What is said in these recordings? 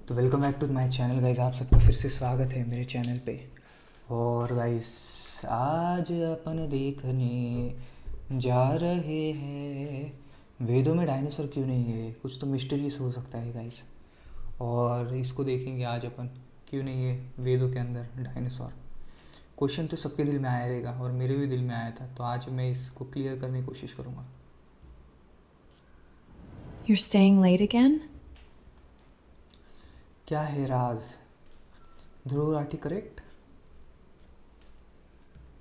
तो welcome back to my channel guys, आप सबका फिर से स्वागत है मेरे चैनल पे। और गाइस आज अपन देखने जा रहे हैं वेदों में डायनासोर क्यों नहीं है। कुछ तो मिस्टीरियस हो सकता है गाइस, और इसको देखेंगे आज अपन, क्यों नहीं है वेदों के अंदर डायनासोर। क्वेश्चन तो सबके दिल में आया रहेगा और मेरे भी दिल में आया था, तो आज मैं इसको क्लियर करने की कोशिश करूँगा। You're staying late again? क्या है राज? ध्रुव राठी करेक्ट?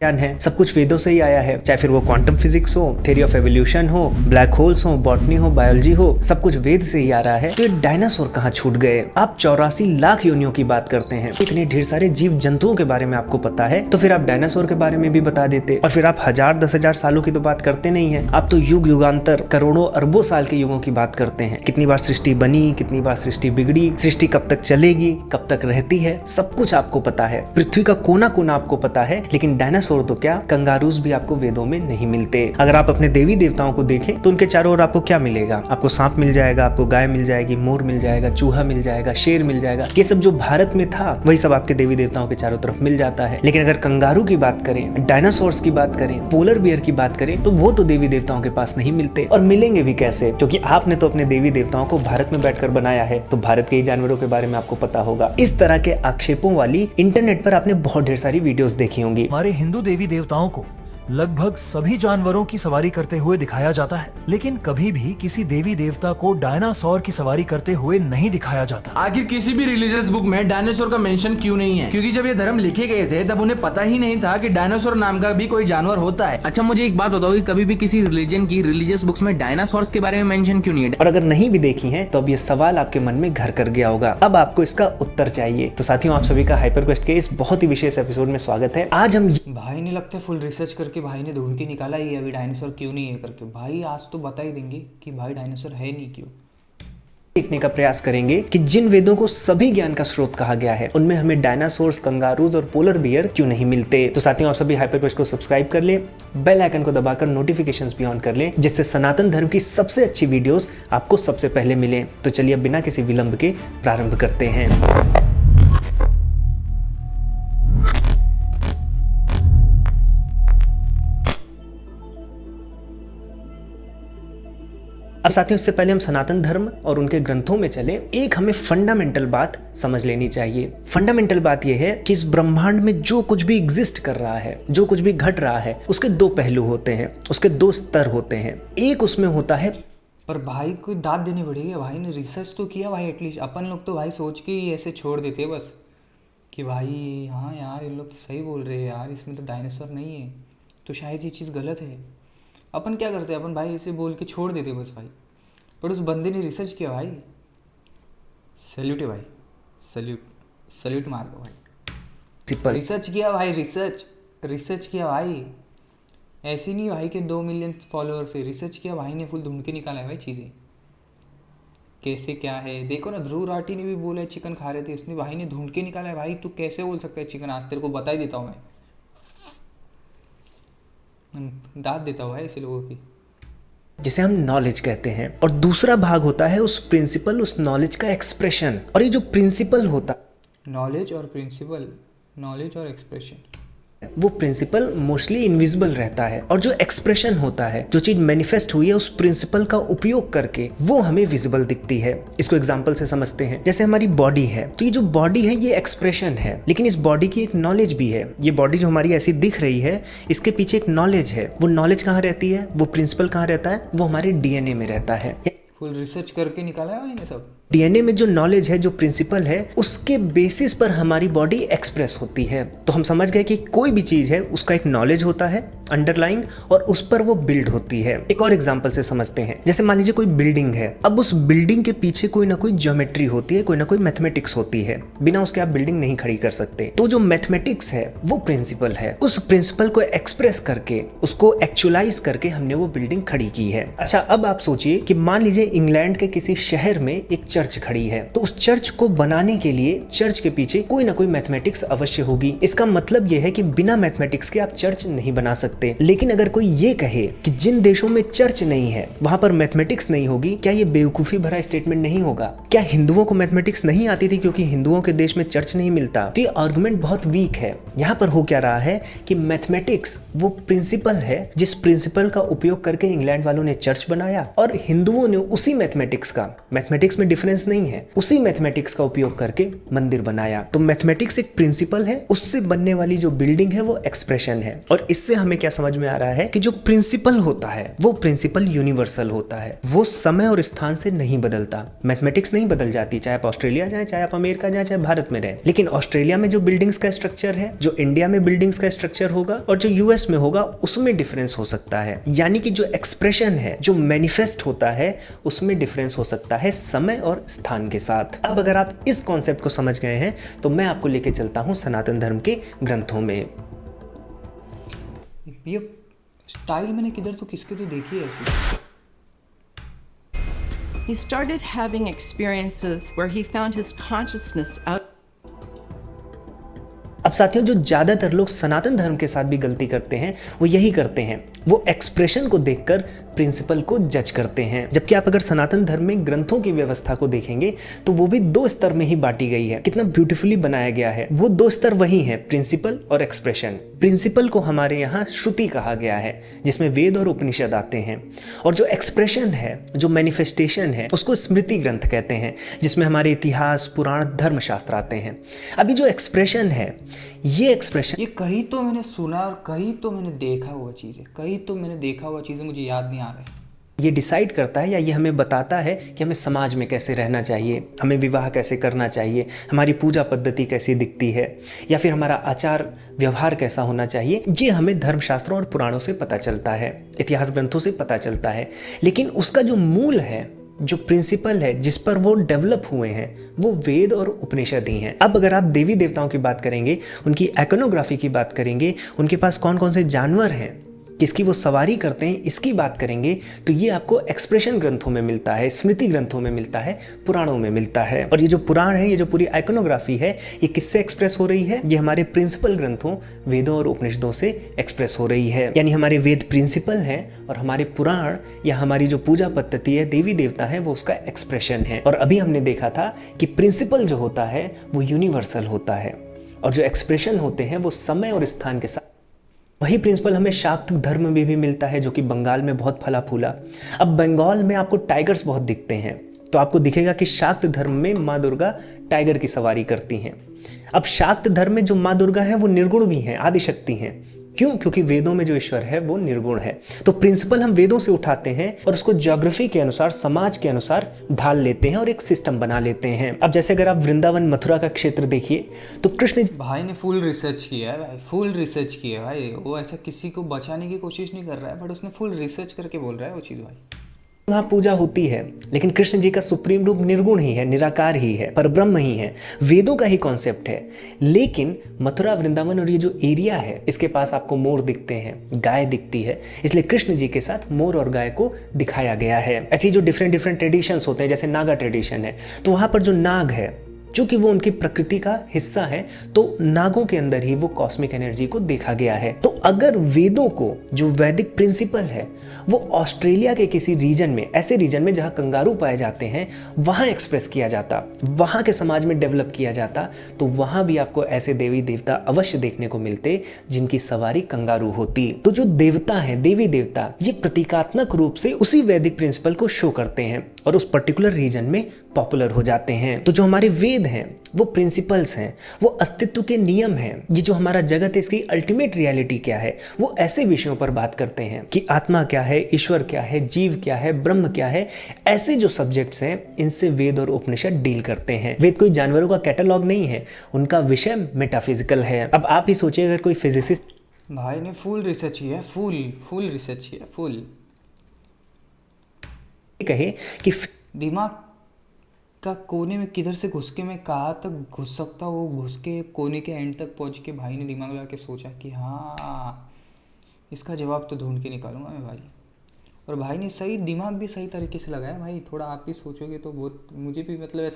ज्ञान है, सब कुछ वेदों से ही आया है। चाहे फिर वो क्वांटम फिजिक्स हो, थ्योरी ऑफ एवोल्यूशन हो, ब्लैक होल्स हो, बॉटनी हो, बायोलॉजी हो, सब कुछ वेद से ही आ रहा है। तो ये डायनासोर कहाँ छूट गए? आप 84 लाख योनियों की बात करते हैं, इतने ढेर सारे जीव जंतुओं के बारे में आपको पता है, तो फिर आप डायनासोर के बारे में भी बता देते। और फिर आप 1000-10,000 सालों की तो बात करते नहीं है, आप तो युग युगांतर करोड़ों अरबों साल के युगों की बात करते हैं। कितनी बार सृष्टि बनी, कितनी बार सृष्टि बिगड़ी, सृष्टि कब तक चलेगी, कब तक रहती है, सब कुछ आपको पता है। पृथ्वी का कोना कोना आपको पता है, लेकिन डायनासोर तो क्या, कंगारूज भी आपको वेदों में नहीं मिलते। अगर आप अपने देवी देवताओं को देखें तो उनके चारों ओर आपको क्या मिलेगा? आपको सांप मिल जाएगा, आपको गाय मिल जाएगी, मोर मिल जाएगा, चूहा मिल जाएगा, शेर मिल जाएगा। ये सब जो भारत में था वही सब आपके देवी देवताओं के चारों तरफ मिल जाता है। लेकिन अगर कंगारू की बात करें, डायनासोर्स की बात करें, पोलर बियर की बात करें, तो वो तो देवी देवताओं के पास नहीं मिलते। और मिलेंगे भी कैसे? क्योंकि आपने तो अपने देवी देवताओं को भारत में बैठकर बनाया है, तो भारत के ही जानवरों के बारे में आपको पता होगा। इस तरह के आक्षेपों वाली इंटरनेट पर आपने बहुत ढेर सारी वीडियोस देखी होंगी। हमारे हिंदू देवी देवताओं को लगभग सभी जानवरों की सवारी करते हुए दिखाया जाता है, लेकिन कभी भी किसी देवी देवता को डायनासोर की सवारी करते हुए नहीं दिखाया जाता। आखिर किसी भी रिलीजियस बुक में डायनासोर का मेंशन क्यों नहीं है? क्योंकि जब ये धर्म लिखे गए थे तब उन्हें पता ही नहीं था कि डायनासोर नाम का भी कोई जानवर होता है। अच्छा, मुझे एक बात बताओ कि कभी भी किसी रिलीजन की रिलीजियस बुक्स में डायनासोर्स के बारे में मेंशन क्यों नहीं है? और अगर नहीं भी देखी हैं तो अब ये सवाल आपके मन में घर कर गया होगा। अब आपको इसका उत्तर चाहिए। तो साथियों, आप सभी का हाइपर क्वेस्ट के इस बहुत ही विशेष एपिसोड में स्वागत है। आज हम भाई ने लगता है फुल रिसर्च करके भाई ने ढूंढ के निकाला ही है अभी डायनासोर क्यों नहीं है करके। भाई आज तो बता ही देंगे कि भाई डायनासोर है नहीं क्यों। देखने का प्रयास करेंगे कि जिन वेदों को सभी ज्ञान का स्रोत कहा गया है, उनमें हमें डायनासोर्स, कंगारूज और पोलर बियर क्यों नहीं मिलते। तो साथियों, आप सभी हाइपर क्वेस्ट को सब्सक्राइब कर ले, बेल आइकन को दबाकर नोटिफिकेशंस भी ऑन कर ले, जिससे सनातन धर्म की सबसे अच्छी वीडियोस आपको सबसे पहले मिले। तो चलिए अब बिना किसी विलंब के प्रारंभ करते हैं। अब साथियों, इससे पहले हम सनातन धर्म और उनके ग्रंथों में चले, एक हमें फंडामेंटल बात समझ लेनी चाहिए। फंडामेंटल बात यह है कि इस ब्रह्मांड में जो कुछ भी एग्जिस्ट कर रहा है, जो कुछ भी घट रहा है, उसके दो पहलू होते हैं, उसके दो स्तर होते हैं। एक उसमें होता है, पर भाई को दाद देनी पड़ेगी। भाई ने रिसर्च तो किया भाई, एटलीस्ट। अपन लोग तो भाई सोच के ही ऐसे छोड़ देते बस कि भाई हाँ यार ये लोग तो सही बोल रहे हैं यार, इसमें तो डायनासोर नहीं है, तो शायद ये चीज़ गलत है। अपन क्या करते हैं, अपन भाई ऐसे बोल के छोड़ देते बस भाई। पर उस बंदे ने रिसर्च किया भाई, सैल्यूट है भाई, सैल्यूट, सैल्यूट मार दो भाई। रिसर्च किया भाई, रिसर्च किया भाई। ऐसे नहीं भाई कि 2 मिलियन फॉलोअर से रिसर्च किया भाई ने, फुल ढूंढ के निकाला है भाई चीज़ें कैसे क्या है। देखो ना, ध्रुव राठी ने भी बोला है चिकन खा रहे थे, इसने भाई ने ढूंढ के निकाला है भाई। तू कैसे बोल सकता है चिकन? आज तेरे को बता ही देता हूँ मैं, दाद देता हूँ भाई ऐसे लोगों की, जिसे हम नॉलेज कहते हैं। और दूसरा भाग होता है उस प्रिंसिपल, उस नॉलेज का एक्सप्रेशन। और ये जो प्रिंसिपल होता, नॉलेज और प्रिंसिपल, नॉलेज और एक्सप्रेशन, वो प्रिंसिपल मोस्टली इनविजिबल रहता है, और जो एक्सप्रेशन होता है, जो चीज मैनिफेस्ट हुई है, उस प्रिंसिपल का उपयोग करके वो हमें विजिबल दिखती है। इसको एग्जांपल से समझते हैं। जैसे हमारी बॉडी है, तो ये जो बॉडी है ये एक्सप्रेशन है, लेकिन इस बॉडी की एक नॉलेज भी है। ये बॉडी जो हमारी ऐसी दिख रही है, इसके पीछे एक नॉलेज है। वो नॉलेज कहाँ रहती है, वो प्रिंसिपल कहाँ रहता है? वो हमारे डीएनए में रहता है। फुल रिसर्च करके निकाला है भाई ने सब। डीएनए में जो नॉलेज है, जो प्रिंसिपल है, उसके बेसिस पर हमारी बॉडी एक्सप्रेस होती है। तो हम समझ गए कि कोई भी चीज है उसका एक नॉलेज होता है अंडरलाइंग, और उस पर वो बिल्ड होती है। एक और एग्जांपल से समझते हैं। जैसे मान लीजिए कोई बिल्डिंग है, अब उस बिल्डिंग के पीछे कोई ना कोई ज्योमेट्री होती है, कोई ना कोई मैथमेटिक्स होती है। बिना उसके आप बिल्डिंग नहीं खड़ी कर सकते। तो जो मैथमेटिक्स है वो प्रिंसिपल है। उस प्रिंसिपल को एक्सप्रेस करके, उसको एक्चुअलाइज करके हमने वो बिल्डिंग खड़ी की है। अच्छा, अब आप सोचिए कि मान लीजिए इंग्लैंड के किसी शहर में एक चर्च खड़ी है, तो उस चर्च को बनाने के लिए चर्च के पीछे कोई ना कोई मैथमेटिक्स अवश्य होगी। इसका मतलब यह है कि बिना मैथमेटिक्स के आप चर्च नहीं बना सकते। सकते। लेकिन अगर कोई ये कहे कि जिन देशों में चर्च नहीं है वहां पर मैथमेटिक्स नहीं होगी, क्या ये बेवकूफी भरा स्टेटमेंट नहीं होगा? क्या हिंदुओं को मैथमेटिक्स नहीं आती थी क्योंकि हिंदुओं के देश में चर्च नहीं मिलता? तो ये आर्गुमेंट बहुत वीक है। यहाँ पर हो क्या रहा है कि मैथमेटिक्स वो प्रिंसिपल है जिस प्रिंसिपल का उपयोग करके इंग्लैंड वालों ने चर्च बनाया, और हिंदुओं ने उसी मैथमेटिक्स में डिफरेंस नहीं है, उसी मैथमेटिक्स का उपयोग करके मंदिर बनाया। तो मैथमेटिक्स एक प्रिंसिपल है, उससे बनने वाली जो बिल्डिंग है वो एक्सप्रेशन है। और इससे हमें क्या समझ में आ रहा है कि जो प्रिंसिपल होता है वो प्रिंसिपल यूनिवर्सल होता है, वो समय और स्थान से नहीं बदलता। मैथमेटिक्स नहीं बदल जाती, चाहे आप ऑस्ट्रेलिया जाए, चाहे आप अमेरिका जाए, चाहे भारत में रहे। लेकिन ऑस्ट्रेलिया में जो बिल्डिंग्स का स्ट्रक्चर है, जो इंडिया में बिल्डिंग्स का स्ट्रक्चर होगा और जो यूएस में होगा, उसमें डिफरेंस हो सकता है। यानी कि जो एक्सप्रेशन है, जो मैनिफेस्ट होता है, उसमें डिफरेंस हो सकता है समय और स्थान के साथ। अब अगर आप इस कॉन्सेप्ट को समझ गए हैं तो मैं आपको लेके चलता हूं सनातन धर्म के ग्रंथों में। ये स्टाइल मैंने किधर तो किसके तो देखी है ऐसी। He started having experiences where he found his consciousness out. अब साथियों, जो ज्यादातर लोग सनातन धर्म के साथ भी गलती करते हैं वो यही करते हैं, वो एक्सप्रेशन को देखकर प्रिंसिपल को जज करते हैं। जबकि आप अगर सनातन धर्म में ग्रंथों की व्यवस्था को देखेंगे तो वो भी 2 स्तर में ही बांटी गई है। कितना ब्यूटीफुली बनाया गया है। वो 2 स्तर वही हैं, प्रिंसिपल और एक्सप्रेशन। प्रिंसिपल को हमारे यहाँ श्रुति कहा गया है, जिसमें वेद और उपनिषद आते हैं, और जो एक्सप्रेशन है, जो मैनिफेस्टेशन है, उसको स्मृति ग्रंथ कहते हैं, जिसमें हमारे इतिहास, पुराण, धर्मशास्त्र आते हैं। अभी जो एक्सप्रेशन है, ये एक्सप्रेशन, ये कहीं तो मैंने सुना और कहीं तो मैंने देखा हुआ चीज़ें मुझे याद नहीं आ रहा है। ये डिसाइड करता है या ये हमें बताता है कि हमें समाज में कैसे रहना चाहिए, हमें विवाह कैसे करना चाहिए, हमारी पूजा पद्धति कैसी दिखती है, या फिर हमारा आचार व्यवहार कैसा होना चाहिए। ये हमें धर्मशास्त्रों और पुराणों से पता चलता है, इतिहास ग्रंथों से पता चलता है। लेकिन उसका जो मूल है, जो प्रिंसिपल है, जिस पर वो डेवलप हुए हैं, वो वेद और उपनिषद ही हैं। अब अगर आप देवी देवताओं की बात करेंगे, उनकी आइकोनोग्राफी की बात करेंगे, उनके पास कौन कौन से जानवर हैं, किसकी वो सवारी करते हैं, इसकी बात करेंगे, तो ये आपको एक्सप्रेशन ग्रंथों में मिलता है, स्मृति ग्रंथों में मिलता है, पुराणों में मिलता है। और ये जो पुराण है, ये जो पूरी आइकोनोग्राफी है, ये किससे एक्सप्रेस हो रही है? ये हमारे प्रिंसिपल ग्रंथों, वेदों और उपनिषदों से एक्सप्रेस हो रही है। यानी हमारे वेद प्रिंसिपल हैं और हमारे पुराण या हमारी जो पूजा पद्धति है, देवी देवता है, वो उसका एक्सप्रेशन है। और अभी हमने देखा था कि प्रिंसिपल जो होता है वो यूनिवर्सल होता है, और जो एक्सप्रेशन होते हैं वो समय और स्थान के साथ। वही प्रिंसिपल हमें शाक्त धर्म में भी मिलता है, जो कि बंगाल में बहुत फला फूला। अब बंगाल में आपको टाइगर्स बहुत दिखते हैं, तो आपको दिखेगा कि शाक्त धर्म में माँ दुर्गा टाइगर की सवारी करती हैं। अब शाक्त धर्म में जो माँ दुर्गा है वो निर्गुण भी हैं, आदिशक्ति हैं। क्यों? क्योंकि वेदों में जो ईश्वर है वो निर्गुण है। तो प्रिंसिपल हम वेदों से उठाते हैं और उसको ज्योग्राफी के अनुसार, समाज के अनुसार ढाल लेते हैं और एक सिस्टम बना लेते हैं। अब जैसे अगर आप वृंदावन मथुरा का क्षेत्र देखिए तो कृष्ण भाई ने फुल रिसर्च किया है भाई, फुल रिसर्च किया है भाई। वो ऐसा किसी को बचाने की कोशिश नहीं कर रहा है, बट उसने फुल रिसर्च करके बोल रहा है वो चीज़ भाई। वहाँ पूजा होती है, लेकिन कृष्ण जी का सुप्रीम रूप निर्गुण ही है, निराकार ही है, परब्रह्म ही है, वेदों का ही कॉन्सेप्ट है। लेकिन मथुरा, वृंदावन और ये जो एरिया है, इसके पास आपको मोर दिखते हैं, गाय दिखती है, इसलिए कृष्ण जी के साथ मोर और गाय को दिखाया गया है। ऐसी जो डिफरेंट ट्रेडिशंस होते हैं, जैसे नागा ट्रेडिशन है, तो वहाँ पर जो नाग है, चूंकि वो उनकी प्रकृति का हिस्सा है, तो नागों के अंदर ही वो कॉस्मिक एनर्जी को देखा गया है। तो अगर वेदों को, जो वैदिक प्रिंसिपल है, वो ऑस्ट्रेलिया के किसी रीजन में, ऐसे रीजन में जहां कंगारू पाए जाते हैं, वहां एक्सप्रेस किया जाता, वहां के समाज में डेवलप किया जाता, तो वहां भी आपको ऐसे देवी देवता अवश्य देखने को मिलते जिनकी सवारी कंगारू होती। तो जो देवता है, देवी देवता, ये प्रतीकात्मक रूप से उसी वैदिक प्रिंसिपल को शो करते हैं और उस पर्टिकुलर रीजन में पॉपुलर हो जाते हैं। तो जो हमारे वेद हैं वो प्रिंसिपल्स हैं, वो अस्तित्व के नियम हैं। ये जो हमारा जगत है, इसकी अल्टीमेट रियलिटी क्या है, वो ऐसे विषयों पर बात करते हैं कि आत्मा क्या है, ईश्वर क्या है, जीव क्या है, ब्रह्म क्या है। ऐसे जो सब्जेक्ट्स हैं, इनसे वेद और उपनिषद डील करते हैं। वेद कोई जानवरों का कैटलॉग नहीं है, उनका विषय मेटाफिजिकल है। अब आप ही सोचिए, अगर कोई फिजिसिस्ट भाई ने फुल रिसर्च किया है, फुल रिसर्च किया, फुल कहे कि दिमाग का कोने में किधर से घुस के मैं कहाँ तक घुस सकता, वो घुस के कोने के एंड तक पहुँच के भाई ने दिमाग लगा के सोचा कि हाँ इसका जवाब तो ढूंढ के निकालूंगा मैं भाई। और भाई ने सही दिमाग भी सही तरीके से लगाया भाई। थोड़ा आप भी सोचोगे तो बहुत, मुझे भी मतलब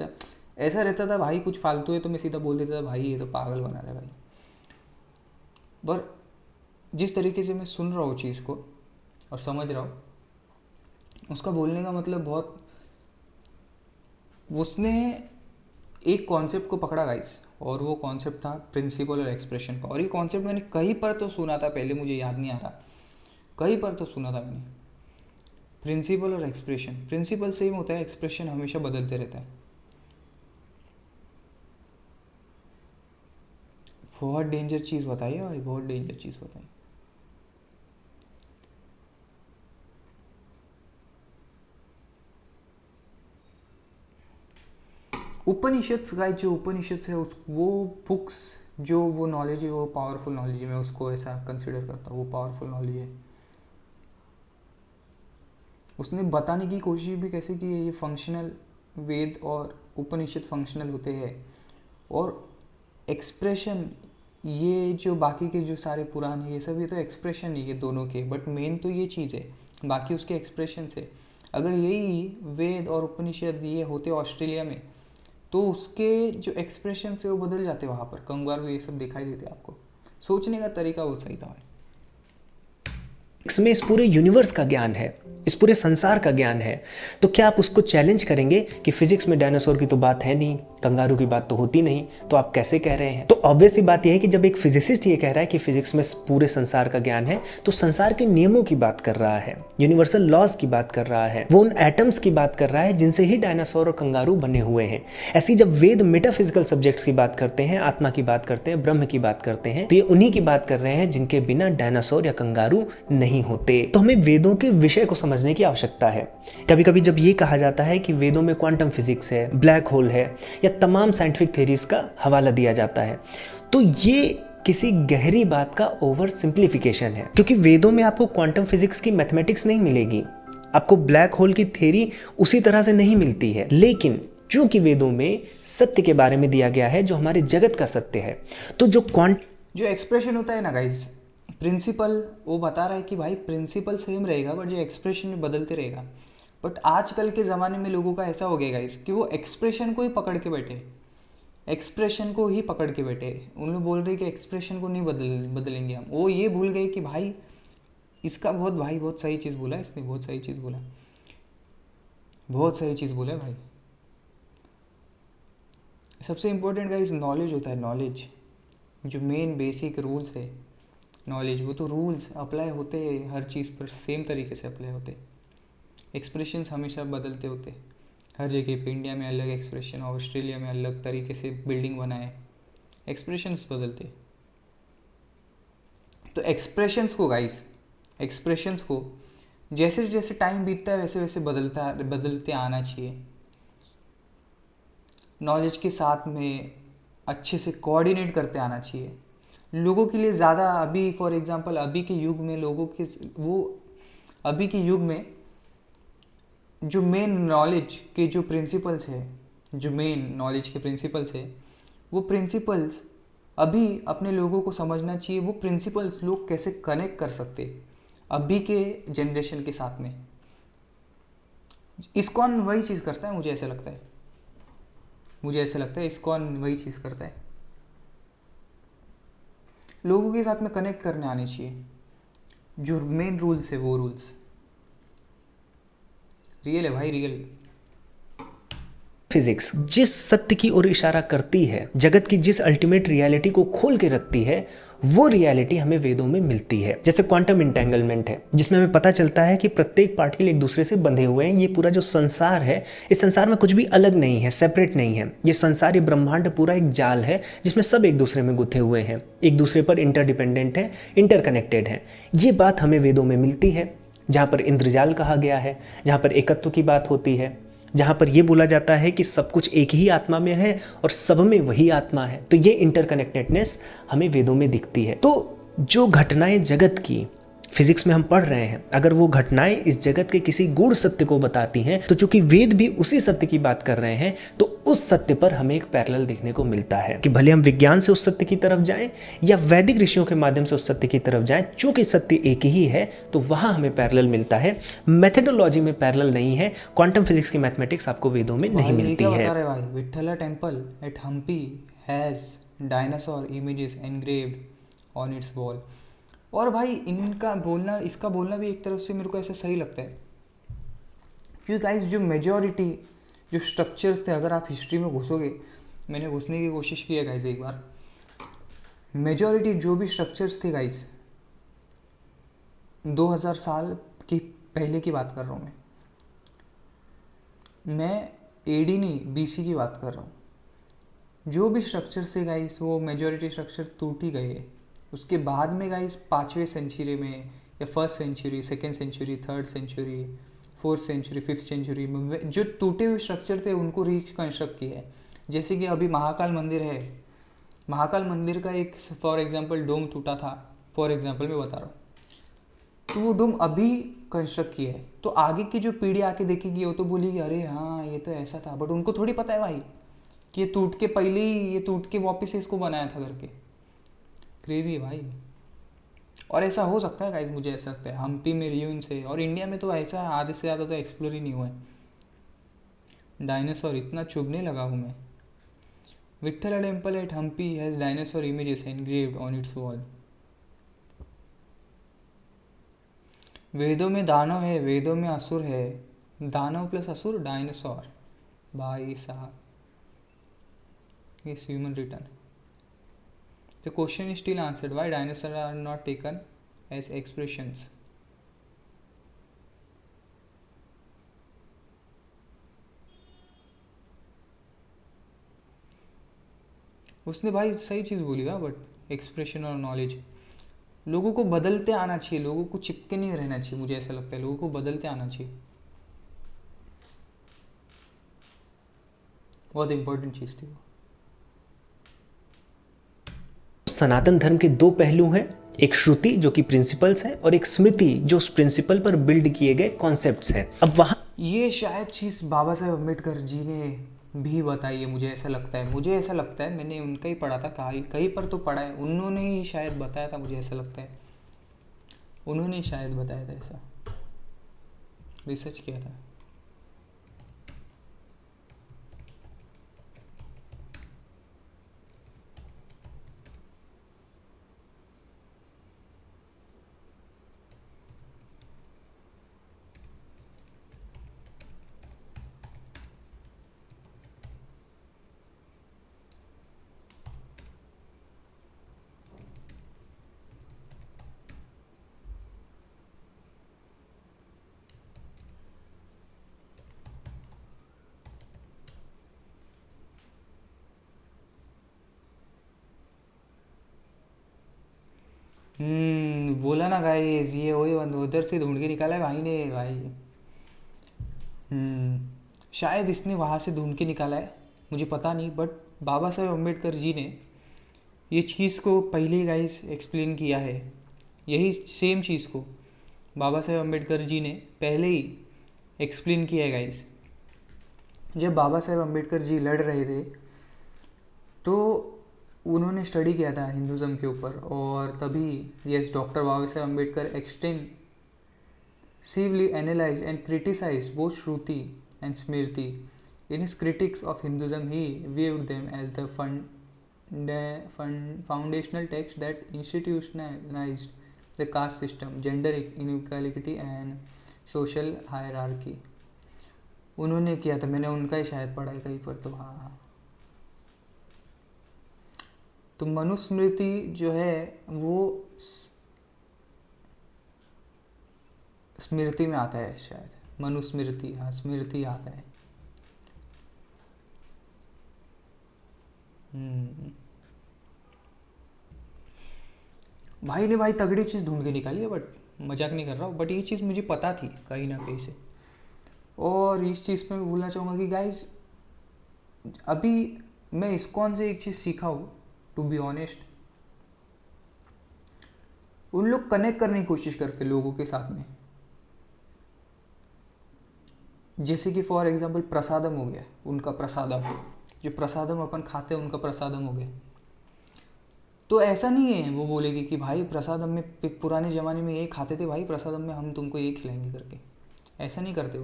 ऐसा रहता था भाई, कुछ फालतू है तो मैं सीधा बोल देता था भाई ये तो पागल बना रहा है भाई। पर जिस तरीके से मैं सुन रहा हूँ चीज़ को और समझ रहा हूँ, उसका बोलने का मतलब बहुत, उसने एक कॉन्सेप्ट को पकड़ा गाइस, और वो कॉन्सेप्ट था प्रिंसिपल और एक्सप्रेशन का। और ये कॉन्सेप्ट मैंने कहीं पर तो सुना था पहले, मुझे याद नहीं आ रहा, कहीं पर तो सुना था मैंने। प्रिंसिपल और एक्सप्रेशन, प्रिंसिपल सेम होता है, एक्सप्रेशन हमेशा बदलते रहता है। बहुत डेंजर चीज़ बताइए भाई, बहुत डेंजर चीज़ बताइए। उपनिषद का जो उपनिषद है वो बुक्स, जो वो नॉलेज है वो पावरफुल नॉलेज है, मैं उसको ऐसा कंसिडर करता हूँ, वो पावरफुल नॉलेज है। उसने बताने की कोशिश भी कैसे की है, ये फंक्शनल, वेद और उपनिषद फंक्शनल होते हैं, और एक्सप्रेशन ये जो बाकी के जो सारे पुराण है ये सब, ये तो एक्सप्रेशन ही है दोनों के, बट मेन तो ये चीज़ है, बाकी उसके एक्सप्रेशन से। अगर यही वेद और उपनिषद ये होते ऑस्ट्रेलिया में, तो उसके जो एक्सप्रेशन से वो बदल जाते, वहाँ पर कंगारू ये सब दिखाई देते आपको। सोचने का तरीका वो सही था। इसमें इस पूरे यूनिवर्स का ज्ञान है, इस पूरे संसार का ज्ञान है, तो क्या आप उसको चैलेंज करेंगे कि फिजिक्स में डायनासोर की तो बात है नहीं, कंगारू की बात तो होती नहीं, तो आप कैसे कह रहे हैं? तो ऑब्वियस सी बात यह है कि जब एक फिजिसिस्ट ये कह रहा है कि फिजिक्स में पूरे संसार का ज्ञान है, तो संसार के नियमों की बात कर रहा है, यूनिवर्सल लॉज की बात कर रहा है, वो उन एटम्स की बात कर रहा है जिनसे ही डायनासोर और कंगारू बने हुए हैं। ऐसी जब वेद मेटाफिजिकल सब्जेक्ट्स की बात करते हैं, आत्मा की बात करते हैं, ब्रह्म की बात करते हैं, तो ये उन्हीं की बात कर रहे हैं जिनके बिना डायनासोर या कंगारू नहीं होते। तो हमें वेदों के विषय को समझने की आवश्यकता है। कभी कभी जब ये कहा जाता है कि वेदों में क्वांटम फिजिक्स है, ब्लैक होल है, या तमाम साइंटिफिक थ्योरीज का हवाला दिया जाता है, तो ये किसी गहरी बात का ओवर सिंप्लीफिकेशन है, क्योंकि वेदों में आपको क्वांटम फिजिक्स की मैथमेटिक्स नहीं मिलेगी, आपको ब्लैक होल की थ्योरी उसी तरह से नहीं मिलती है। लेकिन चूंकि वेदों में सत्य के बारे में दिया गया है जो हमारे जगत का सत्य है, तो जो एक्सप्रेशन होता है ना गाइज, प्रिंसिपल वो बता रहा है कि भाई प्रिंसिपल सेम रहेगा, बट जो एक्सप्रेशन में बदलते रहेगा। बट आजकल के ज़माने में लोगों का ऐसा हो गया गाइज कि वो एक्सप्रेशन को ही पकड़ के बैठे, एक्सप्रेशन को ही पकड़ के बैठे। उन लोग बोल रहे कि एक्सप्रेशन को नहीं बदलेंगे हम। वो ये भूल गए कि भाई इसका बहुत सही चीज़ बोला इसने, बहुत सही चीज़ बोला, बहुत सही चीज़ बोला भाई। सबसे इम्पोर्टेंट गाइज नॉलेज होता है, नॉलेज जो मेन बेसिक रूल्स है, नॉलेज, वो तो रूल्स अप्लाई होते हैं हर चीज़ पर, सेम तरीके से अप्लाई होते। एक्सप्रेशंस हमेशा बदलते होते हर जगह पे। इंडिया में अलग एक्सप्रेशन, ऑस्ट्रेलिया में अलग तरीके से बिल्डिंग बनाए, एक्सप्रेशंस बदलते। तो एक्सप्रेशंस को गाइस, एक्सप्रेशंस को जैसे जैसे टाइम बीतता है वैसे वैसे बदलते आना चाहिए। नॉलेज के साथ में अच्छे से कोऑर्डिनेट करते आना चाहिए लोगों के लिए। ज़्यादा अभी फॉर एग्जांपल अभी के युग में लोगों के अभी के युग में जो मेन नॉलेज के जो प्रिंसिपल्स है, जो मेन नॉलेज के प्रिंसिपल्स है, वो प्रिंसिपल्स अभी अपने लोगों को समझना चाहिए। वो प्रिंसिपल्स लोग कैसे कनेक्ट कर सकते अभी के जनरेशन के साथ में। इस्कॉन वही चीज़ करता है, मुझे ऐसा लगता है, इस्कॉन वही चीज़ करता है। लोगों के साथ में कनेक्ट करने आने चाहिए। जो मेन रूल्स है वो रूल्स रियल है भाई, रियल। फिजिक्स जिस सत्य की ओर इशारा करती है, जगत की जिस अल्टीमेट रियलिटी को खोल के रखती है, वो रियलिटी हमें वेदों में मिलती है। जैसे क्वांटम इंटेंगलमेंट है, जिसमें हमें पता चलता है कि प्रत्येक पार्टिकल एक दूसरे से बंधे हुए हैं। ये पूरा जो संसार है, इस संसार में कुछ भी अलग नहीं है, सेपरेट नहीं है। ये संसार, ये ब्रह्मांड पूरा एक जाल है जिसमें सब एक दूसरे में गुथे हुए हैं, एक दूसरे पर इंटरडिपेंडेंट है, इंटरकनेक्टेड है। ये बात हमें वेदों में मिलती है, जहाँ पर इंद्रजाल कहा गया है, जहाँ पर एकत्व की बात होती है, जहाँ पर यह बोला जाता है कि सब कुछ एक ही आत्मा में है और सब में वही आत्मा है। तो ये इंटरकनेक्टेडनेस हमें वेदों में दिखती है। तो जो घटनाएं जगत की फिजिक्स में हम पढ़ रहे हैं, अगर वो घटनाएं इस जगत के किसी गूढ़ सत्य को बताती हैं, तो चूंकि वेद भी उसी सत्य की बात कर रहे हैं, तो उस सत्य पर हमें एक पैरेलल देखने को मिलता है कि भले हम विज्ञान से उस सत्य की तरफ जाएं या वैदिक ऋषियों के माध्यम से उस सत्य की तरफ जाएं, चूंकि सत्य एक ही है तो वहां हमें पैरेलल मिलता है। मेथडोलॉजी में पैरेलल नहीं है। क्वांटम फिजिक्स की मैथमेटिक्स आपको वेदों में नहीं मिलती है। भाई Vitthala temple at Hampi has dinosaur images engraved on its wall. और भाई इनका बोलना, इसका बोलना भी एक तरफ से मेरे को ऐसा सही लगता है, क्योंकि गाइस जो मेजॉरिटी जो स्ट्रक्चर्स थे, अगर आप हिस्ट्री में घुसोगे, मैंने घुसने की कोशिश की है गाइस एक बार, मेजॉरिटी जो भी स्ट्रक्चर्स थे गाइस 2000 साल की पहले की बात कर रहा हूँ मैं एडी नहीं बीसी की बात कर रहा हूँ। जो भी स्ट्रक्चर थे गाइस वो मेजॉरिटी स्ट्रक्चर टूट ही गए। उसके बाद में गाइस 5वीं सेंचुरी में या 1st century, 2nd century, 3rd century, 4th century, 5th century में जो टूटे हुए स्ट्रक्चर थे उनको रिकंस्ट्रक्ट किया है। जैसे कि अभी महाकाल मंदिर है, महाकाल मंदिर का एक फॉर एग्जांपल डोम टूटा था, फॉर एग्जांपल मैं बता रहा हूँ, तो वो डोम अभी कंस्ट्रक्ट किया है। तो आगे की जो पीढ़ी आके देखेगी वो तो बोलेगी अरे हाँ ये तो ऐसा था, बट उनको थोड़ी पता है भाई कि ये टूट के पहले ही, ये टूट के वापस इसको बनाया था करके। क्रेजी है भाई। और ऐसा हो सकता है गाइस, मुझे ऐसा लगता है हम्पी में रियून से, और इंडिया में तो ऐसा आधे से ज़्यादा तो एक्सप्लोर ही नहीं हुआ है। डायनासोर इतना चुभने लगा हूँ मैं। Vitthala temple at Hampi has dinosaur images engraved on its wall. वेदों में दानव है, वेदों में असुर है, दानव प्लस असुर डायनासोर। भाई साहब, इस human return the question is still answered, why dinosaur are not taken as expressions. उसने भाई सही चीज़ बोली था, बट एक्सप्रेशन और नॉलेज लोगों को बदलते आना चाहिए, लोगों को चिपके नहीं रहना चाहिए। मुझे ऐसा लगता है लोगों को बदलते आना चाहिए, बहुत इंपॉर्टेंट चीज़ थी वो। सनातन धर्म के दो पहलू हैं, एक श्रुति जो कि प्रिंसिपल्स है और एक स्मृति जो उस प्रिंसिपल पर बिल्ड किए गए कॉन्सेप्ट्स हैं। अब वहाँ ये शायद चीज़ बाबा साहेब अम्बेडकर जी ने भी बताई है, मुझे ऐसा लगता है। मुझे ऐसा लगता है मैंने उनका ही पढ़ा था, कहीं पर तो पढ़ा है, उन्होंने ही शायद बताया था, मुझे ऐसा लगता है उन्होंने ही शायद बताया था, ऐसा रिसर्च किया था। बोला ना गाइस, ये वही उधर से ढूंढ के निकाला है भाई ने भाई। शायद इसने वहाँ से ढूंढ के निकाला है, मुझे पता नहीं, बट बाबा साहेब अम्बेडकर जी ने ये चीज़ को पहले ही गाइस एक्सप्लेन किया है। यही सेम चीज़ को बाबा साहेब अम्बेडकर जी ने पहले ही एक्सप्लेन किया है गाइस। जब बाबा साहेब अम्बेडकर जी लड़ रहे थे तो उन्होंने स्टडी किया था हिंदुज़म के ऊपर, और तभी yes doctor Baba Saheb Ambedkar extensively analyzed and criticized both Shruti and Smriti. In his critiques of Hinduism, he viewed them as the foundational texts that institutionalized the caste system, gender inequality and social hierarchy. उन्होंने किया था, मैंने उनका ही शायद पढ़ा है कहीं पर, तो हाँ। तो मनुस्मृति जो है वो स्मृति में आता है शायद, मनुस्मृति, हाँ स्मृति आता है। भाई ने भाई तगड़ी चीज़ ढूंढ के निकाली है, बट मजाक नहीं कर रहा हूँ, बट ये चीज़ मुझे पता थी कहीं ना कहीं से। और इस चीज़ पे मैं बोलना चाहूँगा कि गाइस अभी मैं इस्कॉन से एक चीज़ सीखा हूँ, टू बी ऑनेस्ट, उन लोग कनेक्ट करने की कोशिश करते लोगों के साथ में। जैसे कि फॉर एग्जांपल प्रसादम हो गया, उनका प्रसादम, जो प्रसादम अपन खाते हैं उनका प्रसादम हो गया। तो ऐसा नहीं है वो बोलेगी कि भाई प्रसादम में पुराने ज़माने में ये खाते थे भाई, प्रसादम में हम तुमको ये खिलाएंगे करके, ऐसा नहीं करते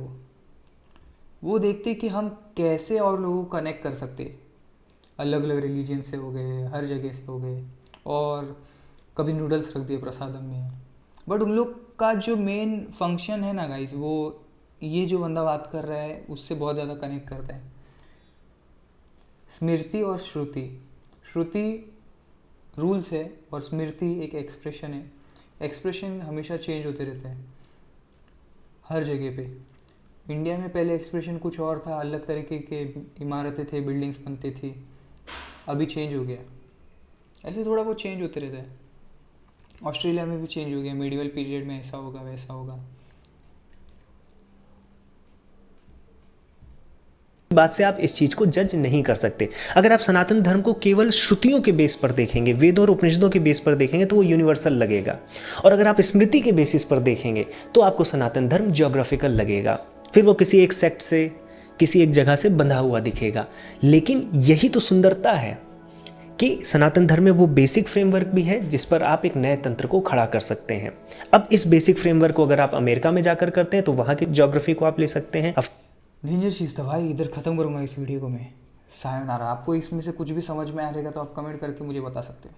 वो देखते कि हम कैसे और लोगों को कनेक्ट कर सकते, अलग अलग रिलीजन से हो गए, हर जगह से हो गए, और कभी नूडल्स रख दिए प्रसादम में। बट उन लोग का जो मेन फंक्शन है ना गाइस, वो ये जो बंदा बात कर रहा है उससे बहुत ज़्यादा कनेक्ट करता है। स्मृति और श्रुति, श्रुति रूल्स है और स्मृति एक एक्सप्रेशन है। एक्सप्रेशन हमेशा चेंज होते रहते हैं हर जगह पे। इंडिया में पहले एक्सप्रेशन कुछ और था, अलग तरीके के इमारतें थे, बिल्डिंग्स बनती थी, अभी चेंज हो गया। ऐसे थोड़ा बहुत चेंज होते रहता है। ऑस्ट्रेलिया में भी चेंज हो गया, मिडिवल पीरियड में ऐसा होगा वैसा होगा। बात से आप इस चीज को जज नहीं कर सकते। अगर आप सनातन धर्म को केवल श्रुतियों के बेस पर देखेंगे, वेदों और उपनिषदों के बेस पर देखेंगे तो वो यूनिवर्सल लगेगा, और अगर आप स्मृति के बेसिस पर देखेंगे तो आपको सनातन धर्म ज्योग्राफिकल लगेगा, फिर वो किसी एक सेक्ट से, किसी एक जगह से बंधा हुआ दिखेगा। लेकिन यही तो सुंदरता है कि सनातन धर्म में वो बेसिक फ्रेमवर्क भी है जिस पर आप एक नए तंत्र को खड़ा कर सकते हैं। अब इस बेसिक फ्रेमवर्क को अगर आप अमेरिका में जाकर करते हैं तो वहाँ की ज्योग्राफी को आप ले सकते हैं। डेंजर चीज़ था भाई, इधर ख़त्म करूँगा इस वीडियो को मैं। सायोनारा। आपको इसमें से कुछ भी समझ में आ रहेगा तो आप कमेंट करके मुझे बता सकते हो।